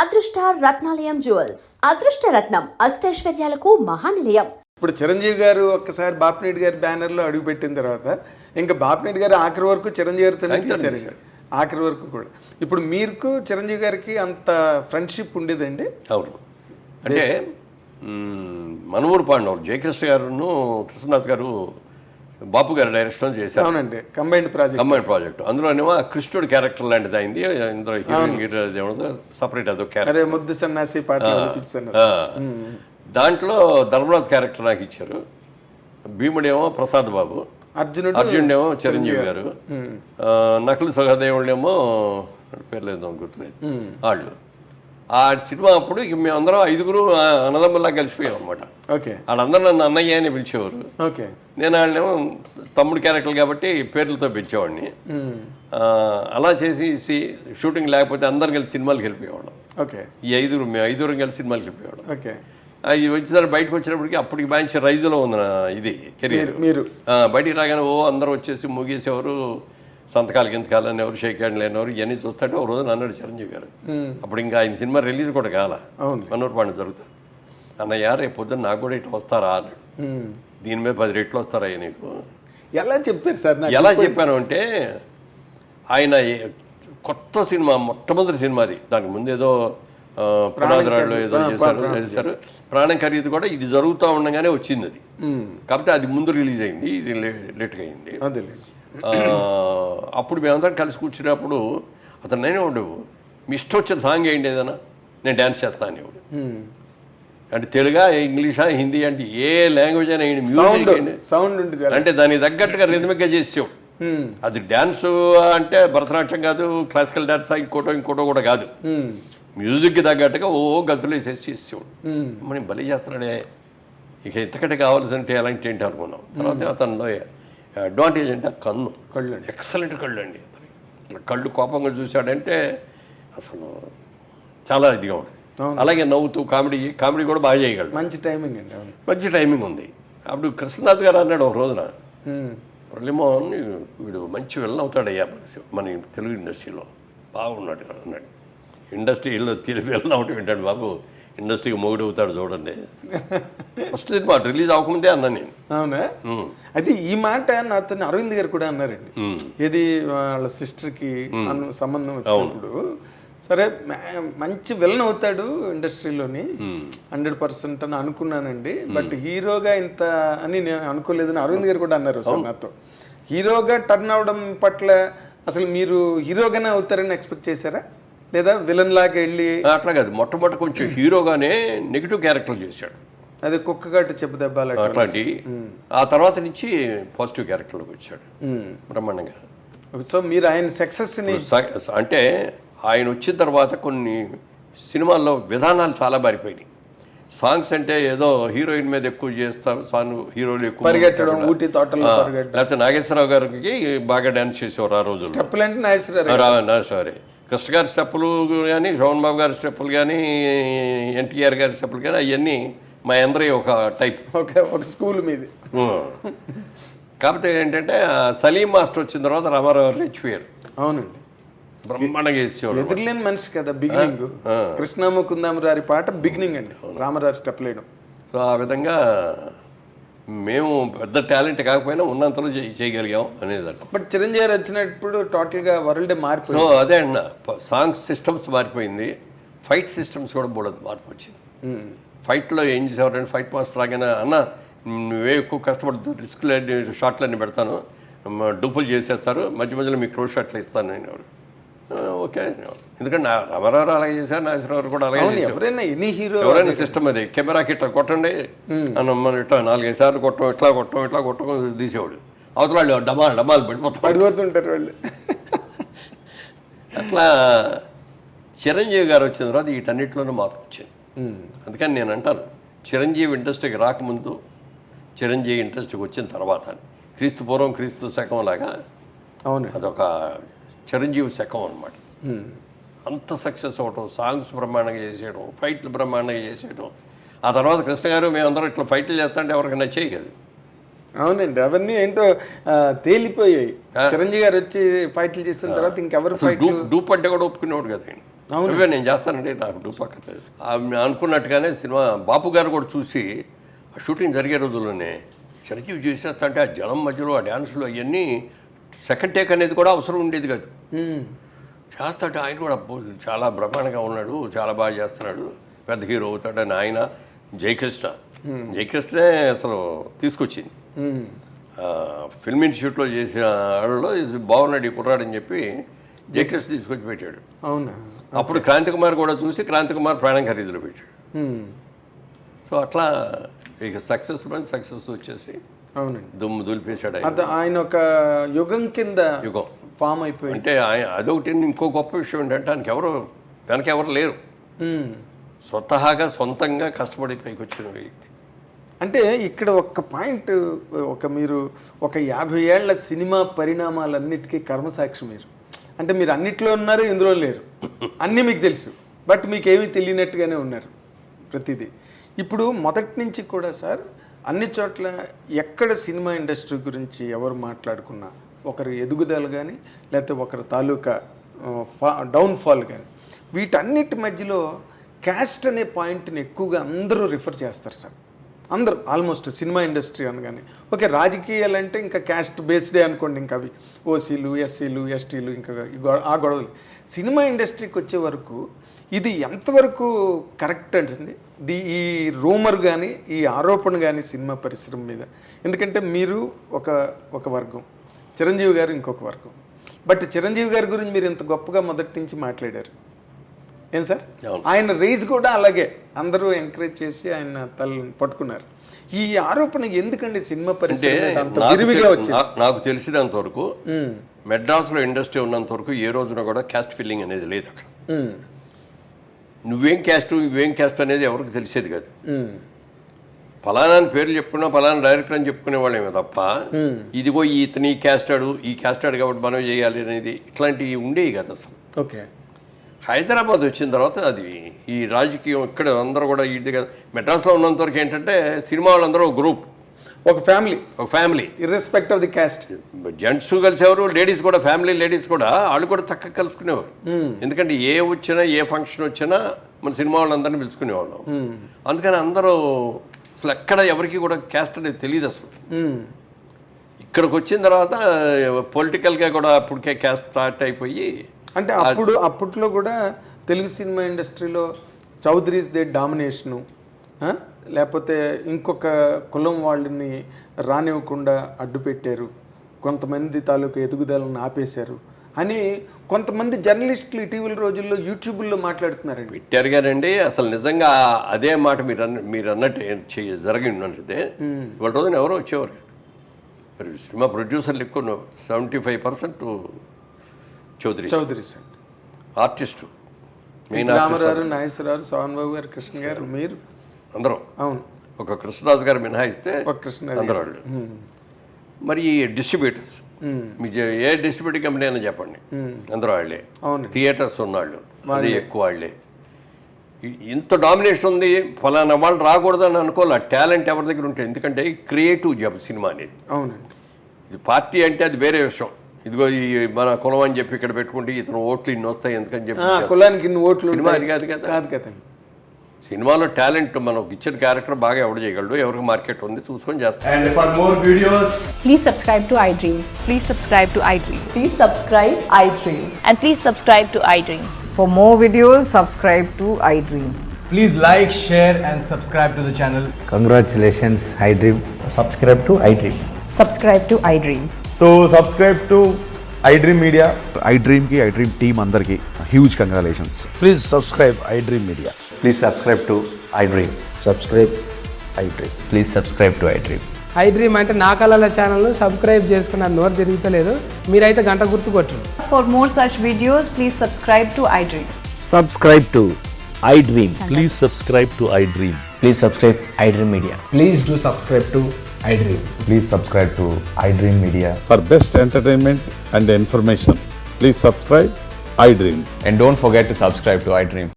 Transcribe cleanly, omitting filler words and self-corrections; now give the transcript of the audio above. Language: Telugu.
అదృష్ట రత్నాలయం జ్యువెల్స్ అదృష్ట రత్నం అష్టైశ్వర్యాలకు మహానిలయం. ఇప్పుడు చిరంజీవి గారు ఒక్కసారి బాపినేటి గారి బ్యానర్లో అడుగుపెట్టిన తర్వాత ఇంకా బాపినేటి గారు ఆఖరి వరకు చిరంజీవి గారితోనే తీశారు ఇంకా. ఆఖరి వరకు కూడా. ఇప్పుడు మీకు చిరంజీవి గారికి అంత ఫ్రెండ్షిప్ ఉండేదండి? అవును. అంటే మనూరు పాండవులు జయకృష్ణ గారును కృష్ణదాస్ గారు బాపు గారు డైరెక్షన్ చేశారు. అవునండి, కంబైన్డ్ ప్రాజెక్ట్. అందులోనేమో కృష్ణుడి క్యారెక్టర్ లాంటిది అయింది. ఇందులో హీరోయిన్ సపరేట్ అదో క్యారెక్టర్, ముద్దు సన్నాసి పాట. దాంట్లో ధర్మరాజు క్యారెక్టర్ నాకు ఇచ్చారు. భీముడేమో ప్రసాద్ బాబు, అర్జునుడేమో చిరంజీవి గారు, నకులు సహదేవుడేమో పేరు లేదు గుర్తులేదు వాళ్ళు. ఆ సినిమా అప్పుడు ఇక మేమందరం 5గురు అన్నదమ్ముల్లా కలిసిపోయాం అనమాట. వాళ్ళందరూ నన్ను అన్నయ్య అని పిలిచేవారు. నేను వాళ్ళేమో తమ్ముడు క్యారెక్టర్ కాబట్టి పేర్లతో పిలిచేవాడిని. అలా చేసి షూటింగ్ లేకపోతే అందరం కలిసి సినిమాలకు వెళ్ళిపోయేవాళ్ళం. ఈ మేము 5గురు కలిసి సినిమాలకు వెళ్ళిపోయేవాళ్ళం. అవి వచ్చేసరికి బయటకు వచ్చినప్పటికి అప్పటికి మంచి రైజులో ఉంది ఇది కెరీర్. మీరు బయటికి రాగానే అందరూ వచ్చేసి ముగేసేవారు, సంతకాలు గింతకాలు అనేవారు, షేక్ హ్యాండ్ లేనివారు. ఇవన్నీ చూస్తుంటే ఒక రోజు అన్నాడు చిరంజీవి గారు. అప్పుడు ఇంకా ఆయన సినిమా రిలీజ్ కూడా కాల, మనూరు పాండ జరుగుతుంది. అన్నయ్య రేపు పొద్దున్న నాకు కూడా ఇట్లా వస్తారా అన్నాడు. దీని మీద 10 రెట్లు వస్తారయ్య నీకు. ఎలా చెప్పారు సార్? ఎలా చెప్పాను అంటే, ఆయన కొత్త సినిమా, మొట్టమొదటి సినిమాది. దానికి ముందు ఏదో పునాదిరాళ్ళు ఏదో చేశారు. ప్రాణం ఖరీదు కూడా ఇది జరుగుతూ ఉండగానే వచ్చింది అది. కాబట్టి అది ముందు రిలీజ్ అయింది, ఇది లేట్గా అయింది. అప్పుడు మేమందరం కలిసి కూర్చున్నప్పుడు అతను నేనే ఉండవు, మీ ఇష్టం వచ్చిన సాంగ్ ఏంటి ఏదైనా, నేను డ్యాన్స్ చేస్తాను ఇవ్వడు. అంటే తెలుగా, ఇంగ్లీషా, హిందీ, అంటే ఏ లాంగ్వేజ్ అయినా మ్యూజిక్ సౌండ్ అంటే దానికి తగ్గట్టుగా రిథమిక్గా చేసావు. అది డ్యాన్స్ అంటే భరతనాట్యం కాదు, క్లాసికల్ డ్యాన్స్ ఇంకోటో కూడా కాదు. మ్యూజిక్కి తగ్గట్టుగా గంతులు వేసేసి చేసేవాడు. మనం బలి చేస్తున్నాడే, ఇక ఇంతకంటే కావాల్సింటే ఎలాంటి ఏంటి అనుకున్నాం. తర్వాత అతనిలో అడ్వాంటేజ్ అంటే కళ్ళు ఎక్సలెంట్ కళ్ళు అండి. అతని కళ్ళు కోపంగా చూశాడంటే అసలు చాలా ఇదిగా ఉంటుంది. అలాగే నవ్వుతూ కామెడీ కూడా బాగా చేయగలడు. మంచి టైమింగ్ అండి. మంచి టైమింగ్ ఉంది. అప్పుడు కృష్ణనాథ్ గారు అన్నాడు ఒక రోజున, మురళీమోహన్ వీడు మంచి విలన్ అవుతాడయ్యా మన తెలుగు ఇండస్ట్రీలో, బాగున్నాడు అన్నాడు. ఇండస్ట్రీలో విలన్ అవటం ఏంటాడు బాబు, ఇండస్ట్రీకి మొగుడు అవుతాడు చూడండి. ఫస్ట్ సినిమా రిలీజ్ అవ్వకముందే అన్నా నేను. అవునా? అయితే ఈ మాట నాతో అరవింద్ గారు కూడా అన్నారండి. ఇది వాళ్ళ సిస్టర్కి సంబంధం వచ్చినప్పుడు, సరే మంచి విలన్ అవుతాడు ఇండస్ట్రీలోని 100% అని అనుకున్నానండి, బట్ హీరోగా ఇంత అని నేను అనుకోలేదని అరవింద్ గారు కూడా అన్నారు సార్ నాతో. హీరోగా టర్న్ అవడం పట్ల అసలు మీరు హీరోగానే అవుతారని ఎక్స్పెక్ట్ చేశారా, లేదా విలన్ లాగా వెళ్ళి? అట్లా కాదు, మొట్టమొదటి కొంచెం హీరోగానే నెగిటివ్ క్యారెక్టర్ చేశాడు. అదే కుక్కగాటు చెప్పు దెబ్బలు అట్లాంటి. ఆ తర్వాత నుంచి పాజిటివ్ క్యారెక్టర్లోకి వచ్చాడు బ్రహ్మాండంగా. సో మీరు ఆయన సక్సెస్ని అంటే ఆయన వచ్చిన తర్వాత కొన్ని సినిమాల్లో విధానాలు చాలా మారిపోయినాయి. సాంగ్స్ అంటే ఏదో హీరోయిన్ మీద ఎక్కువ చేస్తారు, సాంగ్ హీరోలు ఎక్కువ పరిగెట్టడం, ఊటీ తోటలో లేకపోతే నాగేశ్వరరావు గారికి బాగా డ్యాన్స్ చేసేవారు ఆ రోజు. స్టెప్పులు అంటే నాగేశ్వరరావు, కృష్ణ గారి స్టెప్పులు కానీ, శోభన్ బాబు గారి స్టెప్పులు కానీ, ఎన్టీఆర్ గారి స్టెప్పులు కానీ, అవన్నీ మా అందరి ఒక టైప్, ఒక స్కూల్ మీద. కాకపోతే ఏంటంటే సలీం మాస్టర్ వచ్చిన తర్వాత రామారావు గారు రెచ్చిపోయారు. అవునండి, బ్రహ్మాండంగా చేసేవాడు. ఎదురులేని మనిషి కదా బిగినింగ్. కృష్ణముకుందామరారి పాట బిగినింగ్ అండి, రామారావు స్టెప్ లేయడం. సో ఆ విధంగా మేము పెద్ద టాలెంట్ కాకపోయినా ఉన్నంతలో చేయగలిగాం అనేది అంట. బట్ చిరంజీవి గారు వచ్చినప్పుడు టోటల్గా వరల్డ్ మారిపోయింది. అదే అన్న, సాంగ్స్ సిస్టమ్స్ మారిపోయింది, ఫైట్ సిస్టమ్స్ కూడా బోడదు మార్పు వచ్చింది. ఫైట్లో ఏం చేసేవారంటే, ఫైట్ మాస్టర్ లాగానే అన్న నువ్వే ఎక్కువ కష్టపడుతూ రిస్క్లు షాట్లన్నీ పెడతాను, డూపులు చేసేస్తారు, మధ్య మధ్యలో మీకు క్లోజ్ షాట్లు ఇస్తాను నేను. ఎవరు ఓకే, ఎందుకంటే రామారావు అలాగే చేశారు, నాగేశ్వరరావు కూడా అలాగే చేశారు. ఎవరైనా సిస్టమ్ అది, కెమెరాకి ఇట్లా కొట్టండి అని మనం ఇట్లా 4-5 సార్లు కొట్టం, ఇట్లా కొట్టం తీసేవాడు. అవతల వాళ్ళు డమాలు పడిపోతుంటారు వాళ్ళు. అట్లా చిరంజీవి గారు వచ్చిన తర్వాత వీటన్నిటిలోనూ మార్పు వచ్చింది. అందుకని నేను అంటాను, చిరంజీవి ఇండస్ట్రీకి రాకముందు, చిరంజీవి ఇండస్ట్రీకి వచ్చిన తర్వాత, క్రీస్తు పూర్వం క్రీస్తు శకం లాగా అవును, అదొక చిరంజీవి శకం అనమాట. అంత సక్సెస్ అవ్వటం, సాంగ్స్ బ్రహ్మాండంగా చేసేయడం, ఫైట్లు బ్రహ్మాండంగా చేసేయడం. ఆ తర్వాత కృష్ణ గారు మేమందరం ఇట్లా ఫైట్లు చేస్తుంటే ఎవరికి నచ్చేయి కదా. అవునండి, అవన్నీ ఏంటో తేలిపోయాయి. చిరంజీవి గారు వచ్చి ఫైట్లు చేసిన తర్వాత ఇంకెవరు డూప్ అంటే కూడా ఒప్పుకునేవాడు కదా. అవే నేను చేస్తానండి, నాకు డూప్ అక్కర్లేదు. అనుకున్నట్టుగానే సినిమా బాపు గారు కూడా చూసి ఆ షూటింగ్ జరిగే రోజుల్లోనే చిరంజీవి చేసేస్తా అంటే ఆ జనం మధ్యలో ఆ డ్యాన్సులు అవన్నీ సెకండ్ టేక్ అనేది కూడా అవసరం ఉండేది కాదు. చేస్తాడు ఆయన కూడా చాలా బ్రహ్మాండంగా ఉన్నాడు, చాలా బాగా చేస్తున్నాడు, పెద్ద హీరో అవుతాడని ఆయన జయకృష్ణే అసలు తీసుకొచ్చింది. ఫిల్మ్ ఇన్స్టిట్యూట్లో చేసిన వాళ్ళలో బాగున్నాడు ఈ కుర్రాడని చెప్పి జయకృష్ణ తీసుకొచ్చి పెట్టాడు. అవునా? అప్పుడు క్రాంతి కుమార్ కూడా చూసి క్రాంతి కుమార్ ప్రాణం ఖరీదులో పెట్టాడు. సో అట్లా ఇక సక్సెస్ వచ్చేసి అవునండి దుమ్ము దులిపేశాడు. ఆయన ఒక యుగం కింద యుగం ఫామ్ అయిపోయింది. అంటే అదొకటి. ఇంకో గొప్ప విషయం ఏంటంటే దానికి ఎవరు లేరు, స్వతహాగా సొంతంగా కష్టపడి పైకి వచ్చిన వ్యక్తి. అంటే ఇక్కడ ఒక్క పాయింట్, మీరు ఒక 50 ఏళ్ల సినిమా పరిణామాలన్నిటికీ కర్మసాక్షి మీరు. అంటే మీరు అన్నిట్లో ఉన్నారు, ఇందులో లేరు, అన్నీ మీకు తెలుసు, బట్ మీకేమీ తెలియనట్టుగానే ఉన్నారు ప్రతిదీ. ఇప్పుడు మొదటి నుంచి కూడా సార్ అన్ని చోట్ల ఎక్కడ సినిమా ఇండస్ట్రీ గురించి ఎవరు మాట్లాడుకున్నా ఒకరి ఎదుగుదల కానీ లేకపోతే ఒకరి తాలూకా డౌన్ఫాల్ కానీ వీటన్నిటి మధ్యలో క్యాస్ట్ అనే పాయింట్ని ఎక్కువగా అందరూ రిఫర్ చేస్తారు సార్. అందరూ ఆల్మోస్ట్ సినిమా ఇండస్ట్రీ అనగానే ఓకే, రాజకీయాలు అంటే ఇంకా క్యాస్ట్ బేస్డే అనుకోండి, ఇంకా అవి ఓసీలు ఎస్సీలు ఎస్టీలు ఇంకా ఆ గొడవలు. సినిమా ఇండస్ట్రీకి వచ్చే వరకు ఇది ఎంతవరకు కరెక్ట్ అంటుంది ఈ రూమర్ కానీ ఈ ఆరోపణ కానీ సినిమా పరిశ్రమ మీద? ఎందుకంటే మీరు ఒక వర్గం, చిరంజీవి గారు ఇంకొక వర్గం. బట్ చిరంజీవి గారి గురించి మీరు ఇంత గొప్పగా మొదటి నుంచి మాట్లాడారు ఏం సార్? ఆయన రేజ్ కూడా అలాగే అందరూ ఎంకరేజ్ చేసి ఆయన తలని పట్టుకున్నారు. ఈ ఆరోపణ ఎందుకండి సినిమా పరిశ్రమ? నాకు తెలిసినంత వరకు మెడ్రాస్లో ఇండస్ట్రీ ఉన్నంత వరకు ఏ రోజున కూడా క్యాస్ట్ ఫిల్లింగ్ అనేది లేదు అక్కడ. నువ్వేం క్యాస్ట్ అనేది ఎవరికి తెలిసేది కాదు. ఫలానా పేర్లు చెప్పుకున్నా ఫలానా డైరెక్టర్ అని చెప్పుకునే వాళ్ళేమో తప్ప ఇదిగో ఇతని ఈ క్యాస్ట్ ఆడు కాబట్టి మనం చేయాలి అనేది ఇట్లాంటివి ఉండేవి కదా అసలు. ఓకే. హైదరాబాద్ వచ్చిన తర్వాత అది ఈ రాజకీయం ఇక్కడ అందరూ కూడా ఇది కదా. మెడ్రాస్లో ఉన్నంత వరకు ఏంటంటే సినిమా వాళ్ళందరూ ఒక గ్రూప్, ఒక family irrespective of the caste. Gents కలిసేవారు, లేడీస్ కూడా, లేడీస్ కూడా వాళ్ళు కూడా చక్కగా కలుసుకునేవారు. ఎందుకంటే ఏ వచ్చినా ఏ ఫంక్షన్ వచ్చినా మన సినిమా వాళ్ళందరినీ పిలుచుకునేవాళ్ళం. అందుకని అందరూ అసలు ఎక్కడ ఎవరికి కూడా క్యాస్ట్ అనేది తెలియదు అసలు. ఇక్కడికి వచ్చిన తర్వాత పొలిటికల్గా కూడా అప్పటికే క్యాస్ట్ స్టార్ట్ అయిపోయి, అంటే అప్పట్లో కూడా తెలుగు సినిమా ఇండస్ట్రీలో చౌదరీస్ దే డామినేషను, లేకపోతే ఇంకొక కులం వాళ్ళని రానివ్వకుండా అడ్డుపెట్టారు, కొంతమంది తాలూకు ఎదుగుదలను ఆపేశారు అని కొంతమంది జర్నలిస్టులు ఇటీవల రోజుల్లో యూట్యూబ్లో మాట్లాడుతున్నారండి. పెట్టారు గారండి. అసలు నిజంగా అదే మాట మీరు అన్నట్టు జరిగినట్లయితే ఇవాళ రోజున ఎవరో వచ్చేవారు. మరి సినిమా ప్రొడ్యూసర్లు ఎక్కువ 75% చౌదరీస్ ఆర్టిస్టు, మెయిన్ రామారావు, నాగేశ్వరరావు, సోహన్ బాబు గారు, కృష్ణ గారు, మీరు అందరూ. అవును. ఒక కృష్ణరాజు గారు మినహాయిస్తే అందరూ వాళ్ళు. మరి డిస్ట్రిబ్యూటర్స్, మీ ఏ డిస్ట్రిబ్యూటర్ కంపెనీ అయినా చెప్పండి, అందరూ వాళ్ళే. థియేటర్స్ ఉన్నవాళ్ళు అది ఎక్కువ వాళ్ళే. ఇంత డామినేషన్ ఉంది, ఫలానా వాళ్ళు రాకూడదని అనుకోవాలి. టాలెంట్ ఎవరి దగ్గర ఉంటుంది. ఎందుకంటే క్రియేటివ్ జాబ్ సినిమా అనేది. అవునండి. ఇది పార్టీ అంటే అది వేరే విషయం. ఇదిగో ఈ మన కులం అని చెప్పి ఇక్కడ పెట్టుకుంటే ఇతను ఓట్లు ఇన్ని వస్తాయి ఎందుకని చెప్పి కులానికి ఇన్ని ఓట్లు, సినిమా అది కాదు కదా. సినిమాలో టాలెంట్ మనకు ఇచ్చిన క్యారెక్టర్ బాగా ఎవడు చేయగలడు, ఎవరికి మార్కెట్ ఉంది చూసుకొని చేస్తాం. And for more videos, please subscribe to iDream. Please subscribe to iDream. Please subscribe iDream. And please subscribe to iDream. For more videos, subscribe to iDream. please like, share and subscribe to the channel. Congratulations, iDream. Subscribe to iDream. Subscribe to iDream. So subscribe to iDream Media. iDream team అందరికి huge congratulations. Please subscribe iDream Media. Please subscribe to iDream. Subscribe iDream. Please subscribe to iDream. iDream అంటే నా కళల ఛానల్ను సబ్స్క్రైబ్ చేసుకున్న నోరు తిరుగుతలేదు, మీరైతే గంట గుర్తు కొట్టండి. For more such videos, please subscribe to iDream. Subscribe to iDream. Please subscribe to iDream. Please subscribe iDream Media. Please do subscribe to iDream. Please subscribe to iDream Media. For best entertainment and information, please subscribe iDream. And don't forget to subscribe to iDream.